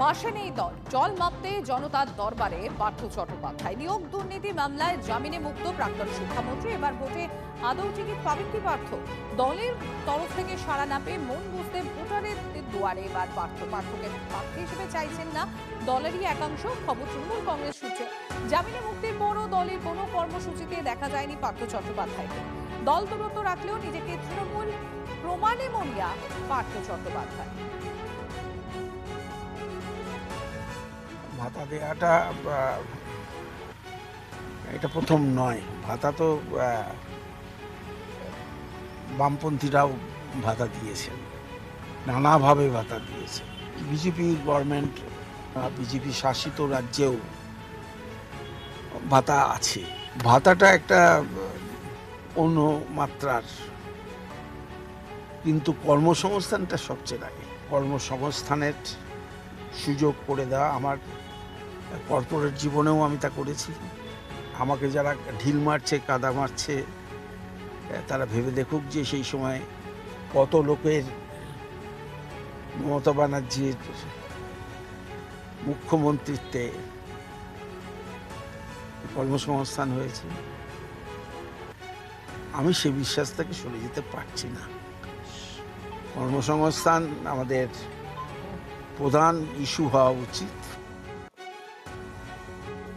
পাশে নেই দল, জল মাপতে জনতার দরবারে পার্থ চট্টোপাধ্যায়। নিয়োগ দুর্নীতি মামলায় জামিনে মুক্ত প্রাক্তন শিক্ষামন্ত্রী এবার ভোটে আদৌ টিকিট পাবেন কি পার্থ? দলের তরফ থেকে সাড়া না পেয়ে মন বুঝতে ভোটারের দুয়ারে এবার পার্থকে প্রার্থী হিসেবে চাইছেন না দলেরই একাংশ। খবর তৃণমূল কংগ্রেস সূত্রে। জামিনে মুক্তির পরও দলের কোনো কর্মসূচিতে দেখা যায়নি পার্থ চট্টোপাধ্যায়কে। দল দূরত্ব রাখলেও নিজেকে তৃণমূল প্রমাণে মরিয়া পার্থ চট্টোপাধ্যায়। ভাতা দেওয়াটা এটা প্রথম নয়। ভাতা তো বামপন্থীরাও ভাতা দিয়েছেন, নানাভাবে ভাতা দিয়েছে। বিজেপি গভর্নমেন্ট, বিজেপি শাসিত রাজ্যেও ভাতা আছে। ভাতাটা একটা অন্য মাত্রার, কিন্তু কর্মসংস্থানটা সবচেয়ে আগে। কর্মসংস্থানের সুযোগ করে দেওয়া, আমার কর্পোরেট জীবনেও আমি তা করেছি। আমাকে যারা ঢিল মারছে, কাদা মারছে, তারা ভেবে দেখুক যে সেই সময় কত লোকের মমতা ব্যানার্জির মুখ্যমন্ত্রীত্বে কর্মসংস্থান হয়েছে। আমি সে বিশ্বাস থেকে সরে যেতে পারছি না। কর্মসংস্থান আমাদের প্রধান ইস্যু হওয়া উচিত।